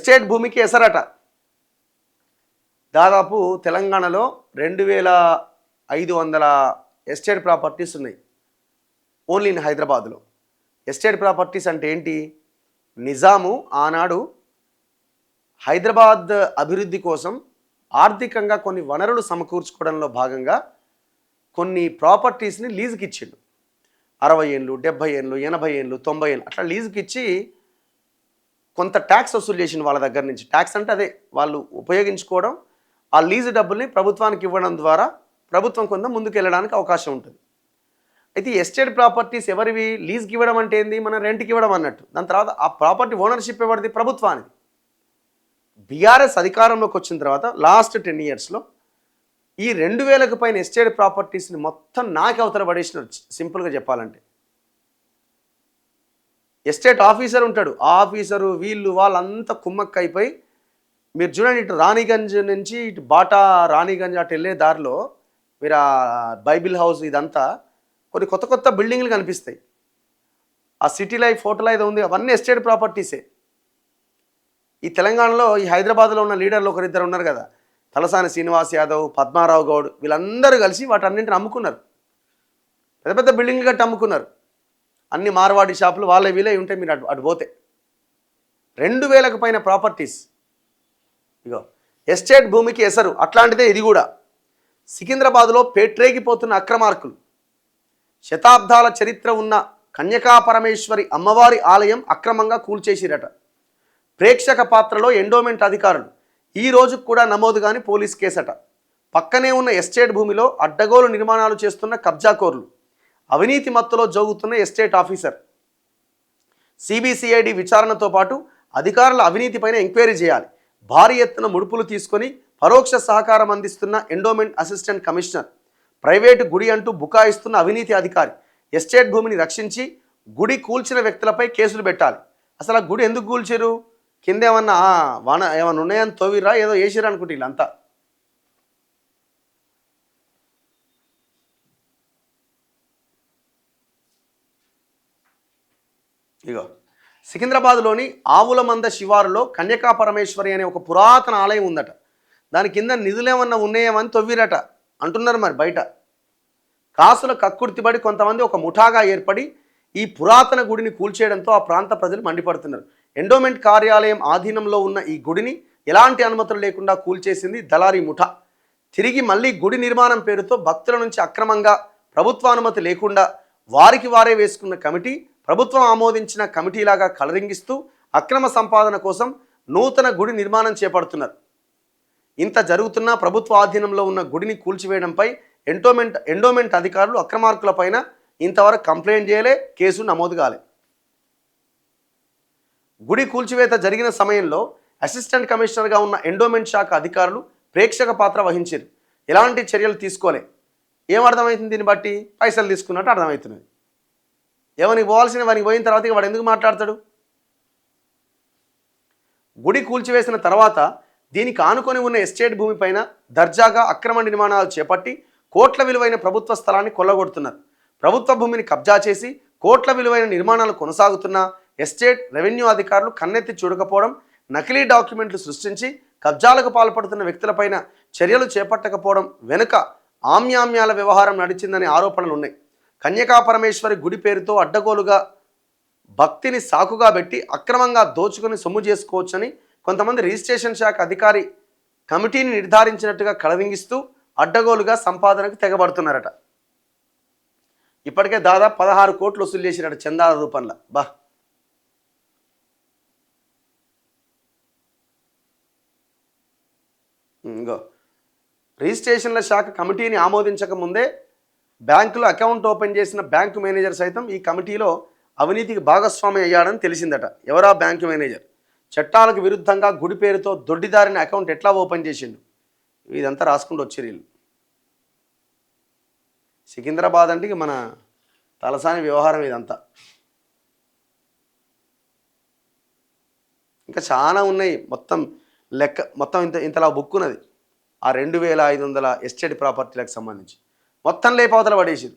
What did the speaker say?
Estate భూమికి ఎసరట. దాదాపు తెలంగాణలో 2500 ఎస్టేట్ ప్రాపర్టీస్ ఉన్నాయి ఓన్లీ ఇన్ హైదరాబాద్లో. ఎస్టేట్ ప్రాపర్టీస్ అంటే ఏంటి? నిజాము ఆనాడు హైదరాబాద్ అభివృద్ధి కోసం ఆర్థికంగా కొన్ని వనరులు సమకూర్చుకోవడంలో భాగంగా కొన్ని ప్రాపర్టీస్ని లీజుకి ఇచ్చిండు. 60 ఏళ్ళు, 70 ఏళ్ళు, 80 ఏళ్ళు, 90 ఏళ్ళు అట్లా లీజుకి ఇచ్చి కొంత ట్యాక్స్ వసూలు చేసిండు వాళ్ళ దగ్గర నుంచి. ట్యాక్స్ అంటే అదే వాళ్ళు ఉపయోగించుకోవడం, ఆ లీజు డబ్బుల్ని ప్రభుత్వానికి ఇవ్వడం ద్వారా ప్రభుత్వం కొంత ముందుకు వెళ్ళడానికి అవకాశం ఉంటుంది. అయితే ఎస్టేట్ ప్రాపర్టీస్ ఎవరివి? లీజ్కి ఇవ్వడం అంటే ఏంది? మనం రెంట్కి ఇవ్వడం అన్నట్టు. దాని తర్వాత ఆ ప్రాపర్టీ ఓనర్షిప్ ఎవరిది? ప్రభుత్వానికి. బీఆర్ఎస్ అధికారంలోకి వచ్చిన తర్వాత లాస్ట్ 10 ఇయర్స్లో ఈ 2000కు పైన ఎస్టేట్ ప్రాపర్టీస్ని మొత్తం నాకే అవతల పడేసినారు. సింపుల్గా చెప్పాలంటే ఎస్టేట్ ఆఫీసర్ ఉంటాడు, ఆ ఆఫీసరు వీళ్ళు వాళ్ళంతా కుమ్మక్క అయిపోయి, మీరు చూడండి ఇటు రాణిగంజ్ నుంచి ఇటు బాటా రాణిగంజ్ అటు వెళ్ళే దారిలో మీరు ఆ బైబిల్ హౌస్ ఇదంతా కొన్ని కొత్త కొత్త బిల్డింగ్లు కనిపిస్తాయి. ఆ సిటీ లైఫ్ హోటల్ అయితే ఉంది, అవన్నీ ఎస్టేట్ ప్రాపర్టీసే. ఈ తెలంగాణలో ఈ హైదరాబాద్లో ఉన్న లీడర్లు ఒకరిద్దరు ఉన్నారు కదా, తలసాని శ్రీనివాస్ యాదవ్, పద్మారావు గౌడ్, వీళ్ళందరూ కలిసి వాటన్నింటిని అమ్ముకున్నారు. పెద్ద పెద్ద బిల్డింగ్లు కట్టి అమ్ముకున్నారు. అన్ని మార్వాడి షాపులు వాళ్ళే వీలే ఉంటాయి. మీరు అటు పోతే 2000కు పైన ప్రాపర్టీస్. ఇగో ఎస్టేట్ భూమికి ఎసరు, అట్లాంటిదే ఇది కూడా. సికింద్రాబాద్లో పేట్రేగిపోతున్న అక్రమార్కులు. శతాబ్దాల చరిత్ర ఉన్న కన్యకాపరమేశ్వరి అమ్మవారి ఆలయం అక్రమంగా కూల్చేసిరట. ప్రేక్షక పాత్రలో ఎండోమెంట్ అధికారులు. ఈ రోజుకు కూడా నమోదు కాని పోలీస్ కేసట. పక్కనే ఉన్న ఎస్టేట్ భూమిలో అడ్డగోలు నిర్మాణాలు చేస్తున్న కబ్జాకోర్లు. అవినీతి మత్తులో జోగుతున్న ఎస్టేట్ ఆఫీసర్. సిబిసిఐడి విచారణతో పాటు అధికారుల అవినీతిపైన ఎంక్వైరీ చేయాలి. భారీ ఎత్తున ముడుపులు తీసుకొని పరోక్ష సహకారం అందిస్తున్న ఎండోమెంట్ అసిస్టెంట్ కమిషనర్. ప్రైవేటు గుడి అంటూ బుకాయిస్తున్న అవినీతి అధికారి. ఎస్టేట్ భూమిని రక్షించి గుడి కూల్చిన వ్యక్తులపై కేసులు పెట్టాలి. అసలు ఆ గుడి ఎందుకు కూల్చారు? కింద ఏమన్నా ఏమన్నా ఉన్నాయని తోవిరా, ఏదో వేసిరా అనుకుంటే వీళ్ళంతా. ఇగో సికింద్రాబాద్లోని ఆవులమంద శివారులో కన్యకాపరమేశ్వరి అనే ఒక పురాతన ఆలయం ఉందట. దాని కింద నిధులేమన్నా ఉన్నాయేమని తవ్విరట అంటున్నారు. మరి బయట కాసుల కక్కుర్తిపడి కొంతమంది ఒక ముఠాగా ఏర్పడి ఈ పురాతన గుడిని కూల్చేయడంతో ఆ ప్రాంత ప్రజలు మండిపడుతున్నారు. ఎండోమెంట్ కార్యాలయం ఆధీనంలో ఉన్న ఈ గుడిని ఎలాంటి అనుమతులు లేకుండా కూల్చేసింది దళారీ ముఠా. తిరిగి మళ్ళీ గుడి నిర్మాణం పేరుతో భక్తుల నుంచి అక్రమంగా ప్రభుత్వానుమతి లేకుండా వారికి వారే వేసుకున్న కమిటీ ప్రభుత్వం ఆమోదించిన కమిటీలాగా కలరింగిస్తూ అక్రమ సంపాదన కోసం నూతన గుడి నిర్మాణం చేపడుతున్నారు. ఇంత జరుగుతున్నా ప్రభుత్వ ఆధీనంలో ఉన్న గుడిని కూల్చివేయడంపై ఎండోమెంట్ అధికారులు అక్రమార్కులపైన ఇంతవరకు కంప్లైంట్ చేయలే, కేసు నమోదు కాలే. గుడి కూల్చివేత జరిగిన సమయంలో అసిస్టెంట్ కమిషనర్గా ఉన్న ఎండోమెంట్ శాఖ అధికారులు ప్రేక్షక పాత్ర వహించారు. ఎలాంటి చర్యలు తీసుకోలే. ఏమర్థమవుతుంది? దీన్ని బట్టి పైసలు తీసుకున్నట్టు అర్థమవుతున్నది. ఎవరికి పోవాల్సిన వారికి పోయిన తర్వాత వాడు ఎందుకు మాట్లాడతాడు? గుడి కూల్చివేసిన తర్వాత దీనికి ఆనుకొని ఉన్న ఎస్టేట్ భూమిపైన దర్జాగా అక్రమ నిర్మాణాలు చేపట్టి కోట్ల విలువైన ప్రభుత్వ స్థలాన్ని కొల్లగొడుతున్నారు. ప్రభుత్వ భూమిని కబ్జా చేసి కోట్ల విలువైన నిర్మాణాలు కొనసాగుతున్న ఎస్టేట్ రెవెన్యూ అధికారులు కన్నెత్తి చూడకపోవడం, నకిలీ డాక్యుమెంట్లు సృష్టించి కబ్జాలకు పాల్పడుతున్న వ్యక్తులపైన చర్యలు చేపట్టకపోవడం వెనుక ఆమ్యామ్యాల వ్యవహారం నడిచిందనే ఆరోపణలు ఉన్నాయి. కన్యకాపరమేశ్వరి గుడి పేరుతో అడ్డగోలుగా భక్తిని సాకుగా పెట్టి అక్రమంగా దోచుకొని సొమ్ము చేసుకోవచ్చని కొంతమంది రిజిస్ట్రేషన్ శాఖ అధికారి కమిటీని నిర్ధారించినట్టుగా కలవింగిస్తూ అడ్డగోలుగా సంపాదనకు తెగబడుతున్నారట. ఇప్పటికే దాదాపు 16 కోట్లు వసూలు చేసినట్టు చందాల రూపంలో. ఇంకో రిజిస్ట్రేషన్ల శాఖ కమిటీని ఆమోదించక ముందే బ్యాంకులో అకౌంట్ ఓపెన్ చేసిన బ్యాంకు మేనేజర్ సైతం ఈ కమిటీలో అవినీతికి భాగస్వామి అయ్యాడని తెలిసిందట. ఎవరా బ్యాంకు మేనేజర్? చట్టాలకు విరుద్ధంగా గుడి పేరుతో దొడ్డిదారిన అకౌంట్ ఎట్లా ఓపెన్ చేసిండు? ఇదంతా రాసుకుంటూ వచ్చారు వీళ్ళు. సికింద్రాబాద్ అంటే మన తలసాని వ్యవహారం ఇదంతా. ఇంకా చాలా ఉన్నాయి. మొత్తం ఇంతలా బుక్ ఉన్నది. ఆ 2500 ఎస్టేట్ ప్రాపర్టీలకు సంబంధించి మొత్తం లేపావతల పడేసారు.